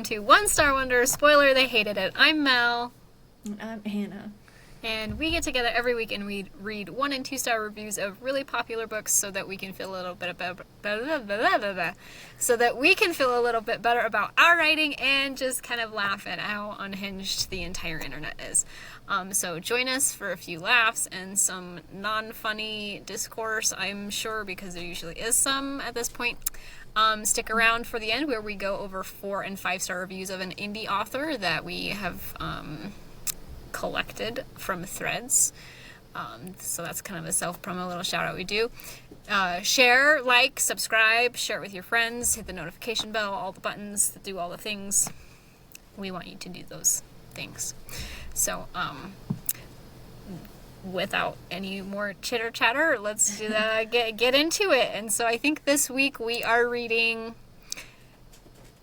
to One Star Wonder. Spoiler, they hated it. I'm Mel. And I'm Hannah. And we get together every week and we read 1 and 2 star reviews of really popular books so that we can feel a little bit better about our writing and just kind of laugh at how unhinged the entire internet is. So join us for a few laughs and some non-funny discourse, I'm sure, because there usually is some at this point. Stick around for the end where we go over 4 and 5 star reviews of an indie author that we have collected from threads. So that's kind of a self-promo little shout out we do. Share, like, subscribe, share it with your friends, hit the notification bell, all the buttons, do all the things. We want you to do those things. So, without any more chitter chatter, let's do get into it. And so I think this week we are reading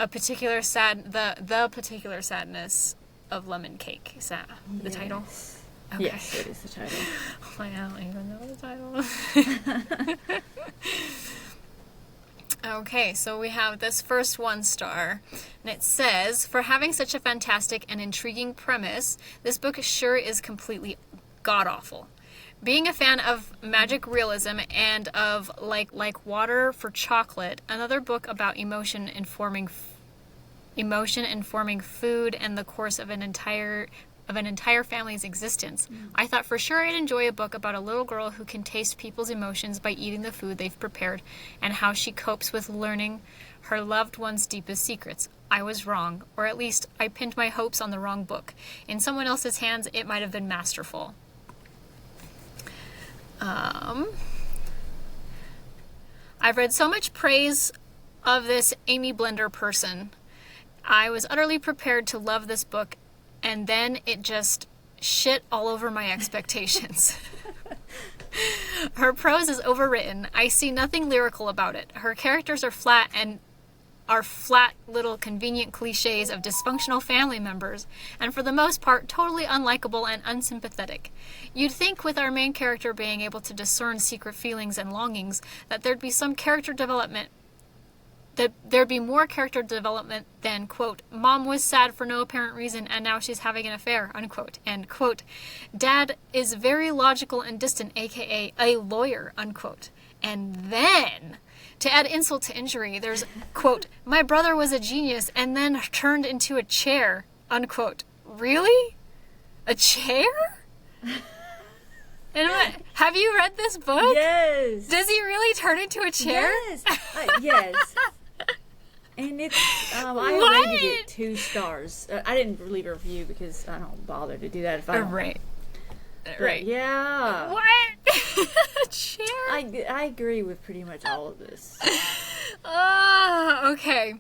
a particular the particular sadness of lemon cake. Is that the title? Okay. Yes, it is the title. I don't even know the title. Okay, so we have this first 1 star, and it says, for having such a fantastic and intriguing premise, this book sure is completely god-awful. Being a fan of magic realism and of like water for chocolate, another book about emotion informing food and the course of an entire family's existence. I thought for sure I'd enjoy a book about a little girl who can taste people's emotions by eating the food they've prepared and how she copes with learning her loved one's deepest secrets. I was wrong, or at least I pinned my hopes on the wrong book. In someone else's hands, it might have been masterful. I've read so much praise of this Aimee Bender person. I was utterly prepared to love this book, and then it just shit all over my expectations. Her prose is overwritten. I see nothing lyrical about it. Her characters are flat little convenient cliches of dysfunctional family members, and for the most part totally unlikable and unsympathetic. You'd think with our main character being able to discern secret feelings and longings that there'd be more character development than, quote, mom was sad for no apparent reason and now she's having an affair, unquote, and, quote, dad is very logical and distant, aka a lawyer, unquote. And then, to add insult to injury, there's, quote, my brother was a genius and then turned into a chair, unquote. Really? A chair? Have you read this book? Yes. Does he really turn into a chair? Yes. Yes. And it's, I rated it 2 stars. I didn't leave a review because I don't bother to do that if I don't. Right. Right. Yeah. What? A chair? I agree with pretty much all of this. Okay.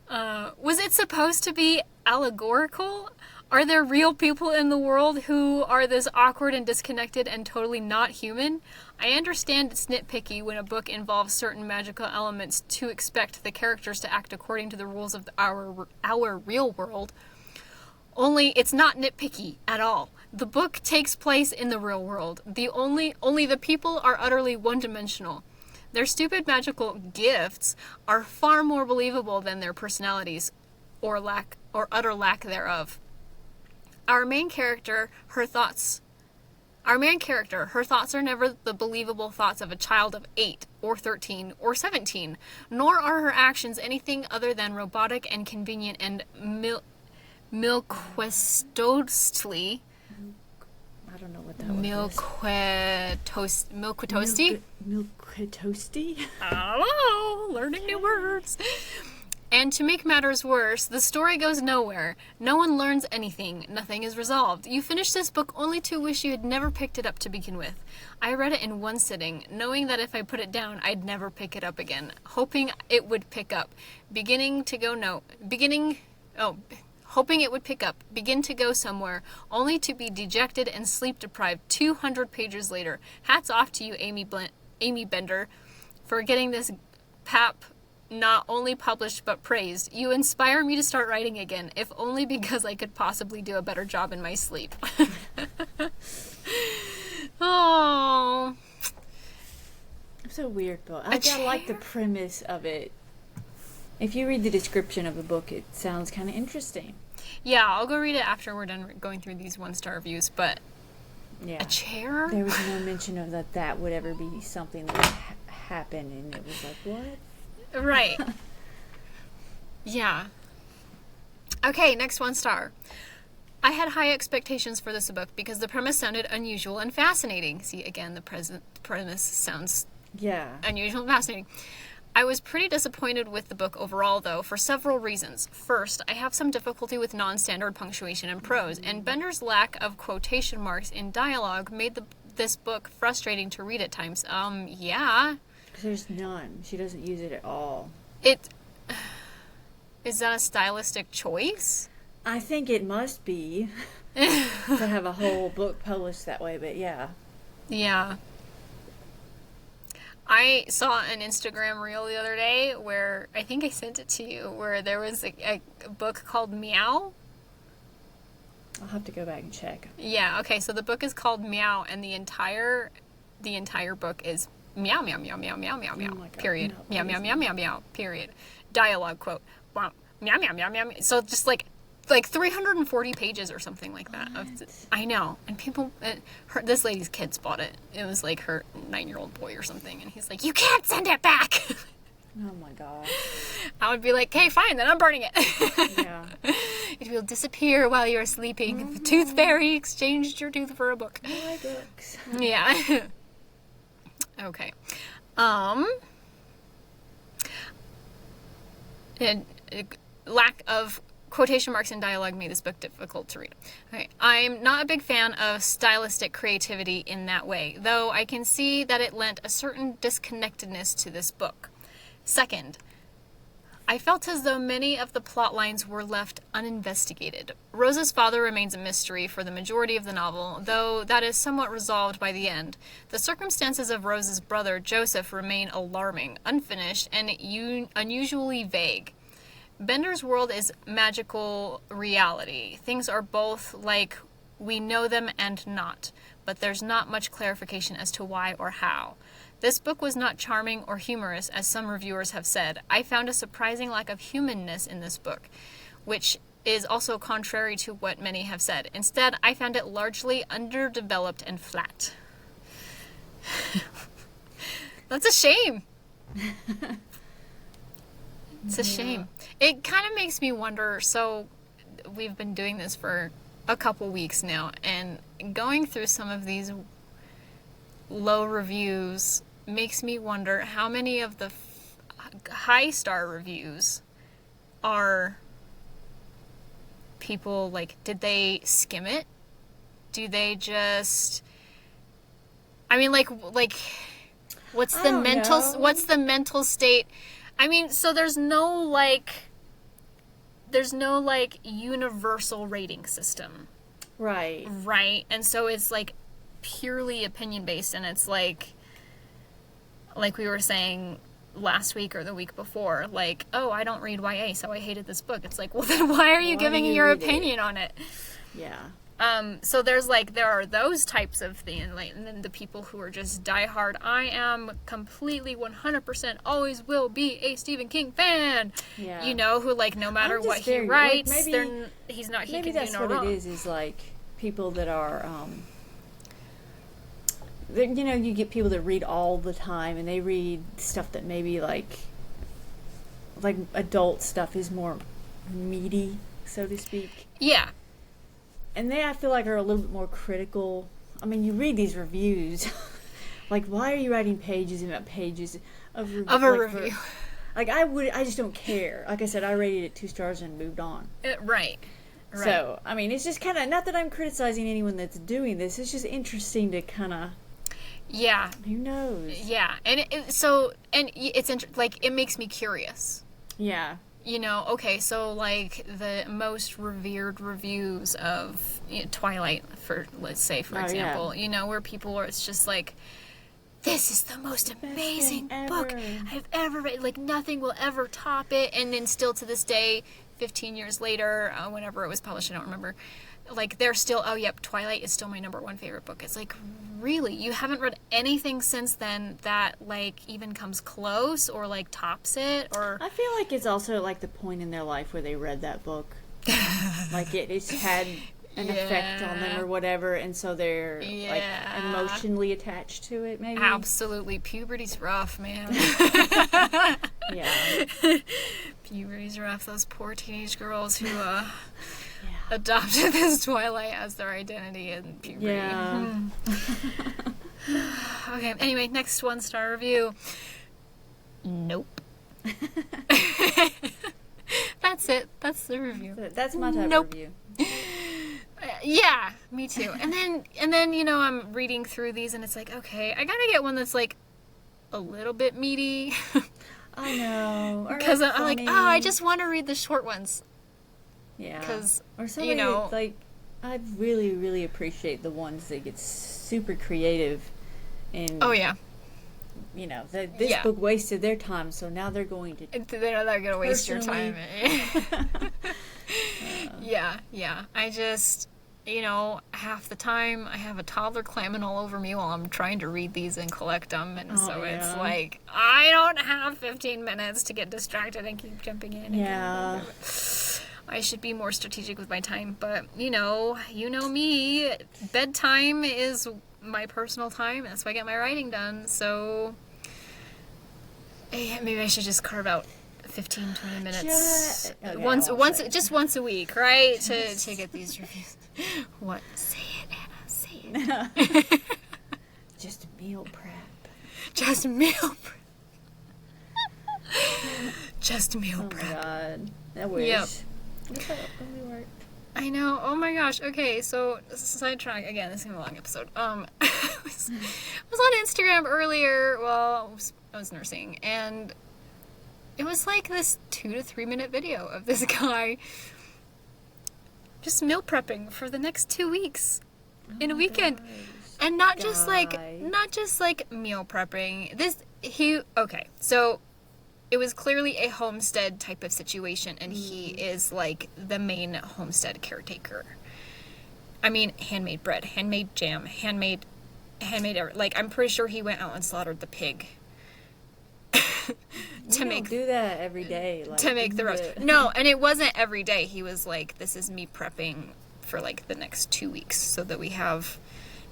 Was it supposed to be allegorical? Are there real people in the world who are this awkward and disconnected and totally not human? I understand it's nitpicky when a book involves certain magical elements to expect the characters to act according to the rules of our real world. Only it's not nitpicky at all. The book takes place in the real world. Only the people are utterly one-dimensional. Their stupid magical gifts are far more believable than their personalities or utter lack thereof. Our main character, her thoughts are never the believable thoughts of a child of 8 or 13 or 17, nor are her actions anything other than robotic and convenient and milquetoastly. I don't know what that was. Milquetoasty? Milquetoasty? Oh, learning new words. And to make matters worse, the story goes nowhere. No one learns anything. Nothing is resolved. You finish this book only to wish you had never picked it up to begin with. I read it in one sitting, knowing that if I put it down, I'd never pick it up again, hoping it would pick up, begin to go somewhere, only to be dejected and sleep-deprived 200 pages later. Hats off to you, Aimee Bender, for getting this pap not only published but praised. You inspire me to start writing again, if only because I could possibly do a better job in my sleep. Oh. It's a weird book. I like the premise of it. If you read the description of the book, it sounds kind of interesting. Yeah, I'll go read it after we're done going through these 1-star reviews, but Yeah. a chair? There was no mention of that would ever be something that would happen, and it was like, what? Right. Yeah. Okay, next 1 star. I had high expectations for this book because the premise sounded unusual and fascinating. See, again, the premise sounds unusual and fascinating. I was pretty disappointed with the book overall, though, for several reasons. First, I have some difficulty with non-standard punctuation in prose, and Bender's lack of quotation marks in dialogue made this book frustrating to read at times. Yeah. There's none. She doesn't use it at all. Is that a stylistic choice? I think it must be to have a whole book published that way, but yeah. Yeah. I saw an Instagram reel the other day where, I think I sent it to you, where there was a book called Meow. I'll have to go back and check. Yeah, okay, so the book is called Meow, and the entire book is meow, meow, meow, meow, meow, meow, meow, period. Meow, meow, meow, meow, meow, period. Dialogue quote. Meow, meow, meow, meow, meow. So just like 340 pages or something like that. I know. And people, this lady's kids bought it. It was like her 9-year-old boy or something. And he's like, you can't send it back. Oh my god. I would be like, okay, fine, then I'm burning it. Yeah. It will disappear while you're sleeping. Mm-hmm. The tooth fairy exchanged your tooth for a book. I like books. Yeah. Okay. Lack of quotation marks in dialogue made this book difficult to read. Okay. I'm not a big fan of stylistic creativity in that way, though I can see that it lent a certain disconnectedness to this book. Second, I felt as though many of the plot lines were left uninvestigated. Rose's father remains a mystery for the majority of the novel, though that is somewhat resolved by the end. The circumstances of Rose's brother, Joseph, remain alarming, unfinished, and unusually vague. Bender's world is magical reality. Things are both like we know them and not, but there's not much clarification as to why or how. This book was not charming or humorous, as some reviewers have said. I found a surprising lack of humanness in this book, which is also contrary to what many have said. Instead, I found it largely underdeveloped and flat. That's a shame. It's a shame. It kind of makes me wonder, so we've been doing this for a couple weeks now, and going through some of these low reviews makes me wonder how many of the high star reviews are people, like, did they skim it? Do they just, I mean, like what's the mental state? I mean, so there's no universal rating system. Right. Right. And so it's like purely opinion based, and it's like we were saying last week or the week before, like, oh, I don't read YA, so I hated this book. It's like, well, then why are you giving your opinion on it? Yeah. So there are those types of things, like, and then the people who are just diehard, I am completely 100% always will be a Stephen King fan. Yeah. You know, who, like, no matter what he writes, like, he can do no wrong. Maybe that's what it is like people that are, you know, you get people that read all the time, and they read stuff that maybe, like adult stuff is more meaty, so to speak. Yeah. And they, I feel like, are a little bit more critical. I mean, you read these reviews. Like, why are you writing pages and pages of a review? I just don't care. Like I said, I rated it 2 stars and moved on. Right. So, I mean, it's just kind of, not that I'm criticizing anyone that's doing this. It's just interesting to kind of... Yeah. Who knows? Yeah. And it makes me curious. Yeah. You know, okay, so, like, the most revered reviews of Twilight, let's say, for example, you know, where people are, it's just like, this is the most amazing book I've ever read. Like, nothing will ever top it. And then still to this day, 15 years later, whenever it was published, I don't remember, like, they're still, oh, yep, Twilight is still my number one favorite book. It's like, really? You haven't read anything since then that, like, even comes close or, like, tops it? Or I feel like it's also, like, the point in their life where they read that book. Like, it's had an effect on them or whatever, and so they're, like, emotionally attached to it, maybe? Absolutely. Puberty's rough, man. Yeah. Puberty's rough. Those poor teenage girls who, adopted this Twilight as their identity in puberty. Yeah. Okay, anyway, next 1-star review. Nope. That's it. That's the review. That's my type of review. Yeah, me too. And then, you know, I'm reading through these and it's like, okay, I gotta get one that's like a little bit meaty. I know. Because I'm like, oh, I just want to read the short ones. Yeah. Because, you know, like, I really, really appreciate the ones that get super creative. And, oh, yeah. You know, this book wasted their time, so now they're going to... They're not going to waste your time. Yeah. I just, you know, half the time I have a toddler clamming all over me while I'm trying to read these and collect them. And it's like, I don't have 15 minutes to get distracted and keep jumping in. Yeah. I should be more strategic with my time, but you know me, bedtime is my personal time. That's why I get my writing done. So maybe I should just carve out 15, 20 minutes once a week, right? To get these reviews. What? Say it, Anna. Say it. Just meal prep. Just meal prep. Just meal prep. Oh God, I wish. Yep. That only worked. I know. Oh my gosh. Okay, so sidetrack again. This is gonna be a long episode. I was on Instagram earlier. Well, I was nursing, and it was like this 2 to 3 minute video of this guy just meal prepping for the next 2 weeks in a weekend, Gosh. and not just like meal prepping. So it was clearly a homestead type of situation, and he is like the main homestead caretaker. I mean, handmade bread, handmade jam, handmade like, I'm pretty sure he went out and slaughtered the pig do that every day, like, to make the roast. No, and it wasn't every day. He was like, this is me prepping for like the next 2 weeks so that we have,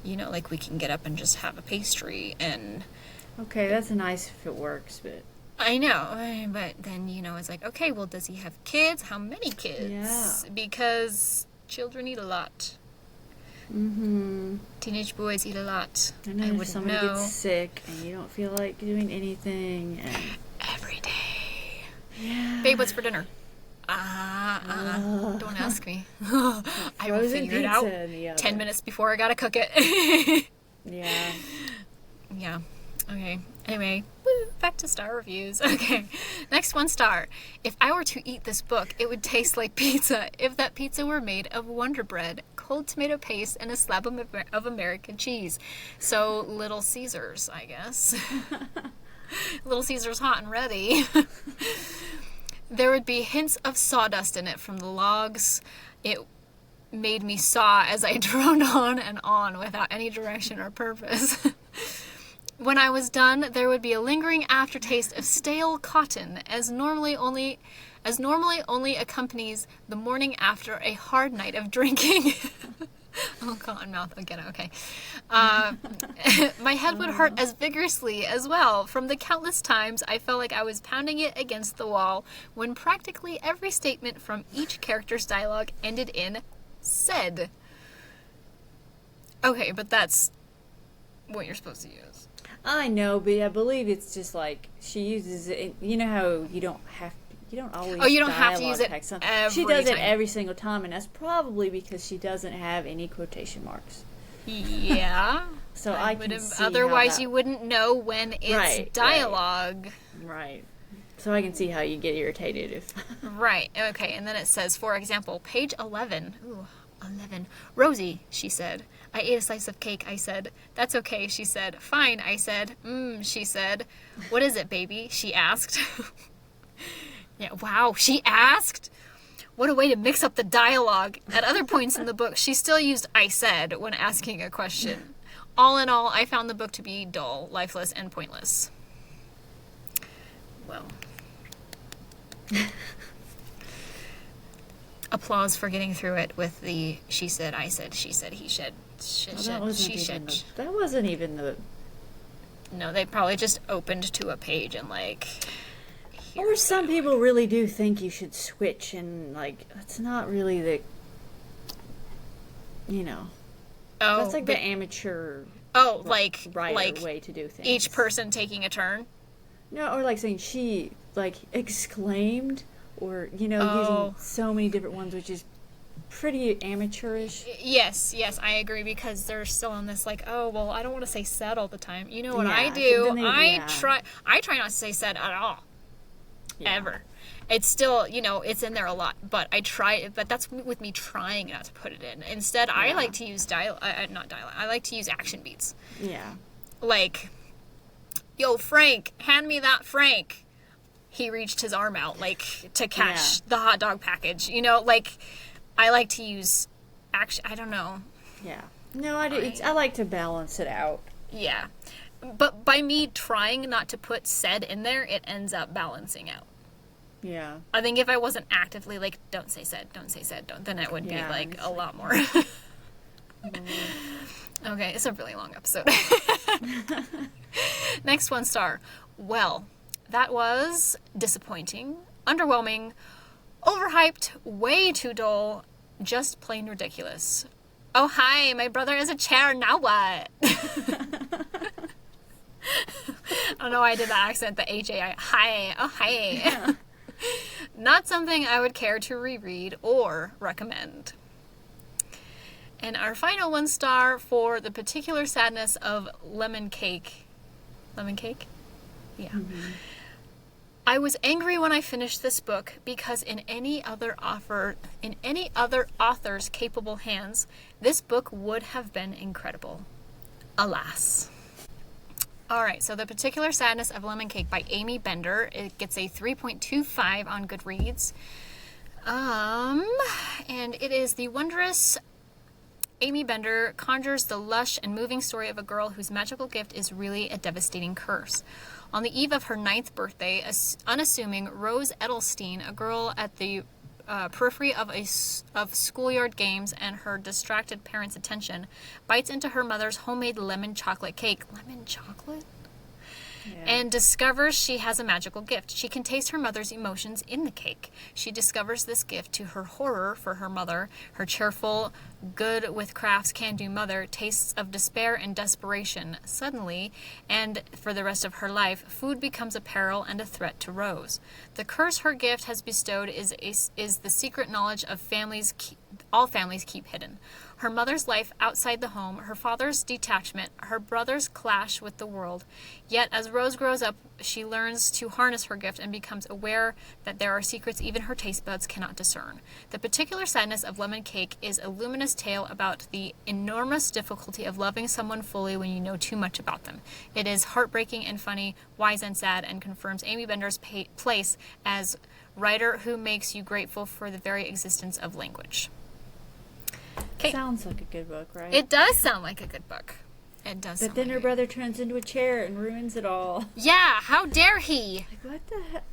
you know, like, we can get up and just have a pastry. And okay, that's nice if it works, but I know, but then, you know, it's like, okay, well, does he have kids? How many kids? Yeah. Because children eat a lot. Mm-hmm. Teenage boys eat a lot. And then if somebody gets sick and you don't feel like doing anything. And... every day. Yeah. Babe, what's for dinner? Don't ask me. I will figure it out 10 minutes before I gotta cook it. Yeah. Yeah. Okay. Anyway, back to star reviews. Okay. Next 1 star. If I were to eat this book, it would taste like pizza if that pizza were made of Wonder Bread, cold tomato paste, and a slab of American cheese. So, Little Caesars, I guess. Little Caesars hot and ready. There would be hints of sawdust in it from the logs. It made me saw as I droned on and on without any direction or purpose. When I was done, there would be a lingering aftertaste of stale cotton, as normally only accompanies the morning after a hard night of drinking. Oh, cotton mouth again. Okay. My head would hurt as vigorously as well from the countless times I felt like I was pounding it against the wall when practically every statement from each character's dialogue ended in said. Okay, but that's what you're supposed to use. I know, but I believe it's just like she uses it. You know how you don't always. Oh, you don't have to use it every She does time. it every single time, and that's probably because she doesn't have any quotation marks. Yeah. So I can see otherwise you wouldn't know when it's dialogue. Right. So I can see how you get irritated if. Right. Okay. And then it says, for example, page 11. Ooh, 11. Rosie, she said. I ate a slice of cake, I said. That's okay, she said. Fine, I said. She said. What is it, baby? She asked. Yeah, wow, she asked? What a way to mix up the dialogue. At other points in the book, she still used I said when asking a question. All in all, I found the book to be dull, lifeless, and pointless. Well. Applause for getting through it with the she said, I said, she said, he said, she said. That wasn't even the... No, they probably just opened to a page and like... Or some people really do think you should switch and like, that's not really the... You know. Oh. That's like the amateur... Oh, like like way to do things. Each person taking a turn? No, or like saying she, like, exclaimed, or, you know, using so many different ones, which is pretty amateurish. Yes, I agree, because they're still on this, like, oh, well, I don't want to say said all the time. You know what I do? I try not to say said at all. Yeah. Ever. It's still, you know, it's in there a lot, but that's with me trying not to put it in. Instead, I like to use I like to use action beats. Yeah. Like, yo, Frank, hand me that Frank. He reached his arm out, like, to catch the hot dog package. You know, like, I like to use action, I don't know. Yeah. No, I like to balance it out. Yeah. But by me trying not to put said in there, it ends up balancing out. Yeah. I think if I wasn't actively like, don't say said, then it would be like a lot more. Okay, it's a really long episode. Next 1 star. Well, that was disappointing, underwhelming, overhyped, way too dull, just plain ridiculous. Oh, hi, my brother is a chair, now what? I don't know why I did that accent, the H-A-I. Hi, oh, hi. Yeah. Not something I would care to reread or recommend. And our final 1 star for the particular sadness of lemon cake. Lemon cake? Yeah. Mm-hmm. I was angry when I finished this book because in any other author's capable hands, this book would have been incredible. Alas. Alright, so The Particular Sadness of Lemon Cake by Aimee Bender. It gets a 3.25 on Goodreads. And it is the wondrous Aimee Bender conjures the lush and moving story of a girl whose magical gift is really a devastating curse. On the eve of her 9th birthday, unassuming Rose Edelstein, a girl at the periphery of schoolyard games and her distracted parents' attention, bites into her mother's homemade lemon chocolate cake. Lemon chocolate? Yeah. And discovers she has a magical gift. She can taste her mother's emotions in the cake. She discovers this gift to her horror for her mother. Her cheerful, good with crafts, can-do mother tastes of despair and desperation. Suddenly, and for the rest of her life, food becomes a peril and a threat to Rose. The curse her gift has bestowed is the secret knowledge of all families keep hidden. Her mother's life outside the home, her father's detachment, her brother's clash with the world. Yet, as Rose grows up, she learns to harness her gift and becomes aware that there are secrets even her taste buds cannot discern. The Particular Sadness of Lemon Cake is a luminous tale about the enormous difficulty of loving someone fully when you know too much about them. It is heartbreaking and funny, wise and sad, and confirms Aimee Bender's place as writer who makes you grateful for the very existence of language. Okay. Sounds like a good book, right? It does sound like a good book. It does. But then her brother turns into a chair and ruins it all. Yeah, how dare he? Like, what the heck?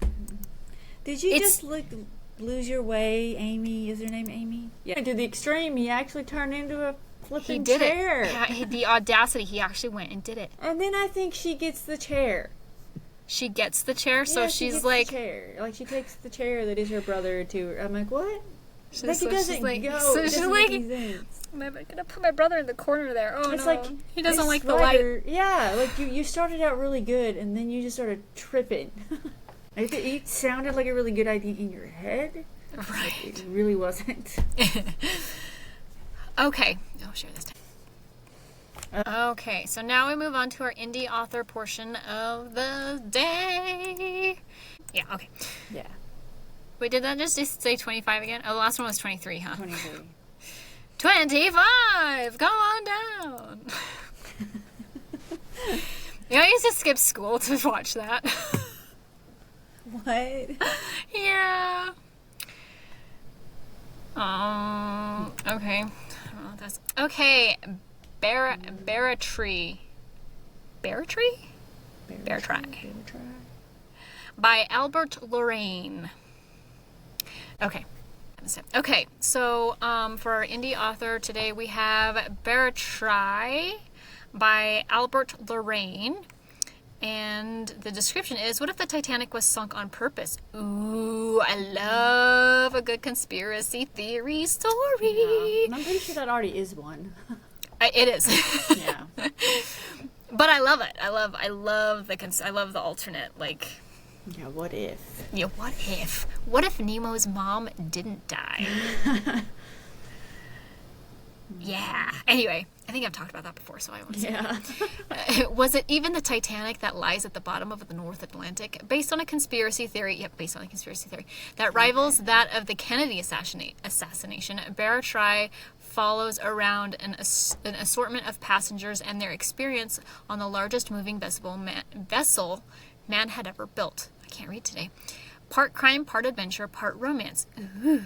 Did you just lose your way, Amy? Is her name Amy? Yeah. To the extreme, he actually turned into a flipping chair. It. The audacity, he actually went and did it. And then I think she gets the chair. She gets the chair, so she's gets like... the chair. Like, she takes the chair that is her brother to her. I'm like, what? Like, so it doesn't go. So it doesn't make any sense. I'm gonna put my brother in the corner there. Oh, it's no. Like, he doesn't like the light. Yeah, like, you started out really good, and then you just started tripping. It sounded like a really good idea in your head. Right. It really wasn't. Okay. I'll share this time. Okay, so now we move on to our indie author portion of the day. Yeah, okay. Yeah. Wait, did that just say 25 again? Oh, the last one was 23, huh? 23. 25! Go on down! You know, I used to skip school to watch that. What? Yeah. Okay. Oh, that's okay. Bear-tree. Bear-tree? Bear-tree. By Albert Lorraine. Okay. Okay, so for our indie author today, we have Bear-tree by Albert Lorraine. And the description is, what if the Titanic was sunk on purpose? Ooh, I love a good conspiracy theory story. Yeah. And I'm pretty sure that already is one. It is. Yeah. But I love it. I love the alternate, like... Yeah, what if? Yeah, what if? What if Nemo's mom didn't die? Yeah. Anyway, I think I've talked about that before, so I won't say Yeah. Was it even the Titanic that lies at the bottom of the North Atlantic? Based on a conspiracy theory, that rivals that of the Kennedy assassination, Bear-tree follows around an assortment of passengers and their experience on the largest moving vessel man had ever built. I can't read today. Part crime, part adventure, part romance. Ooh,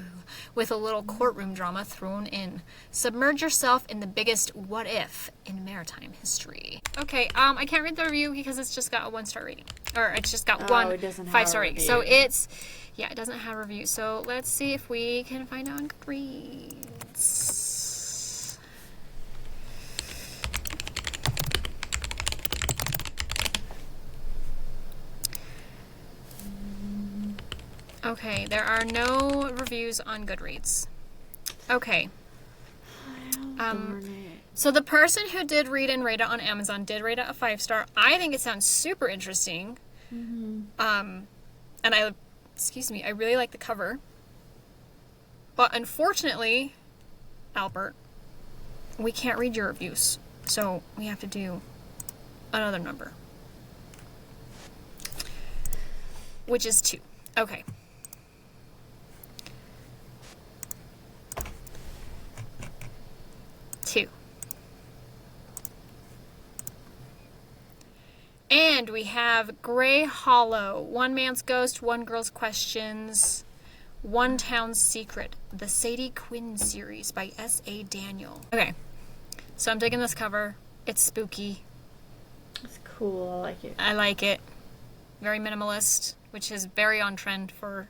with a little courtroom drama thrown in. Submerge yourself in the biggest what if in maritime history. Okay, I can't read the review because it's just got a 1-star rating. Or it's just got one 5-star rating. So it doesn't have a review. So let's see if we can find out on Goodreads. Okay, there are no reviews on Goodreads. Okay. So the person who did read and rate it on Amazon did rate it a 5-star. I think it sounds super interesting. Mm-hmm. And I really like the cover. But unfortunately, Albert, we can't read your reviews. So we have to do another number. Which is 2. Okay. And we have Grey Hollow, One Man's Ghost, One Girl's Questions, One Town's Secret, the Sadie Quinn Series by S.A. Daniel. Okay, so I'm digging this cover. It's spooky. It's cool. I like it. I like it. Very minimalist, which is very on trend for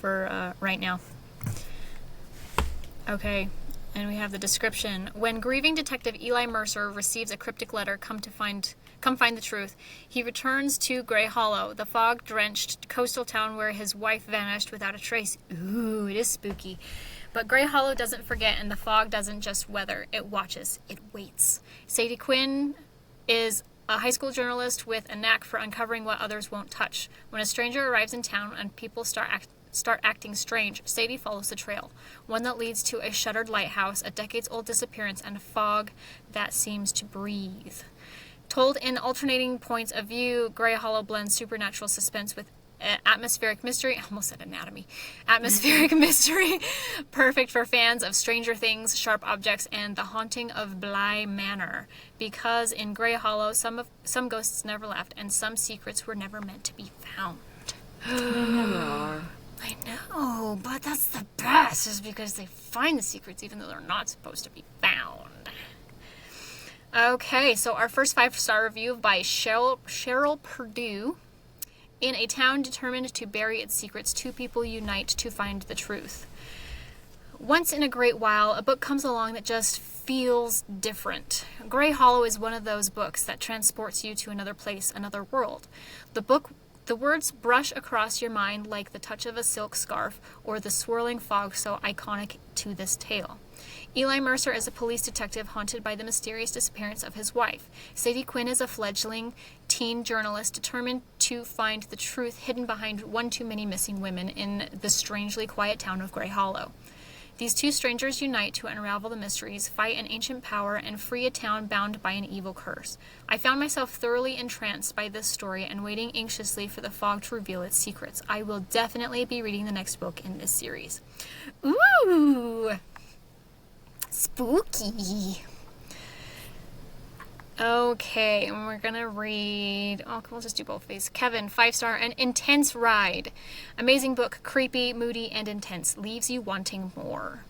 right now. Okay. And we have the description. When grieving detective Eli Mercer receives a cryptic letter, come find the truth, he returns to Grey Hollow, the fog-drenched coastal town where his wife vanished without a trace. Ooh, it is spooky. But Grey Hollow doesn't forget, and the fog doesn't just weather. It watches. It waits. Sadie Quinn is a high school journalist with a knack for uncovering what others won't touch. When a stranger arrives in town and people start acting strange, Sadie follows the trail, one that leads to a shuttered lighthouse, a decades-old disappearance, and a fog that seems to breathe. Told in alternating points of view, Grey Hollow blends supernatural suspense with atmospheric mystery. I almost said anatomy. Atmospheric mystery, perfect for fans of Stranger Things, sharp objects, and the haunting of Bly Manor. Because in Grey Hollow, some ghosts never left, and some secrets were never meant to be found. They never are. I know, but that's the best, is because they find the secrets even though they're not supposed to be found. Okay, so our first 5-star review by Cheryl Purdue. In a town determined to bury its secrets, 2 people unite to find the truth. Once in a great while, a book comes along that just feels different. Grey Hollow is one of those books that transports you to another place, another world. The words brush across your mind like the touch of a silk scarf or the swirling fog so iconic to this tale. Eli Mercer is a police detective haunted by the mysterious disappearance of his wife. Sadie Quinn is a fledgling teen journalist determined to find the truth hidden behind one too many missing women in the strangely quiet town of Grey Hollow. These 2 strangers unite to unravel the mysteries, fight an ancient power, and free a town bound by an evil curse. I found myself thoroughly entranced by this story and waiting anxiously for the fog to reveal its secrets. I will definitely be reading the next book in this series. Ooh! Spooky! Okay, and we're gonna read. Oh, we'll just do both of these. Kevin, 5-star, an intense ride. Amazing book, creepy, moody, and intense. Leaves you wanting more.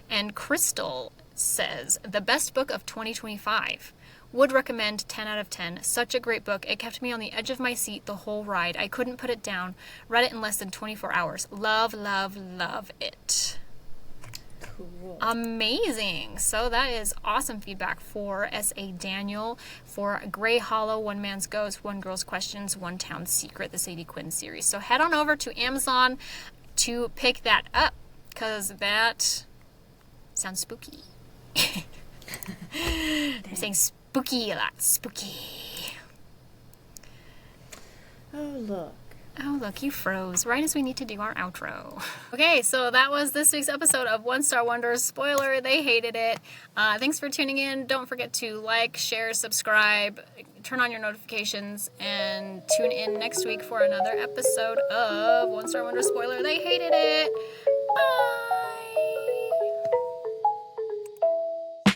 And Crystal says, the best book of 2025. Would recommend 10 out of 10. Such a great book. It kept me on the edge of my seat the whole ride. I couldn't put it down. Read it in less than 24 hours. Love, love, love it. Cool. Amazing. So that is awesome feedback for S.A. Daniel for Grey Hollow, One Man's Ghost, One Girl's Questions, One Town's Secret, the Sadie Quinn series. So head on over to Amazon to pick that up, because that sounds spooky. I'm saying spooky a lot. Spooky. Oh, look, you froze right as we need to do our outro. Okay, so that was this week's episode of One Star Wonders. Spoiler, they hated it. Thanks for tuning in. Don't forget to like, share, subscribe, turn on your notifications, and tune in next week for another episode of One Star Wonders. Spoiler, they hated it. Bye!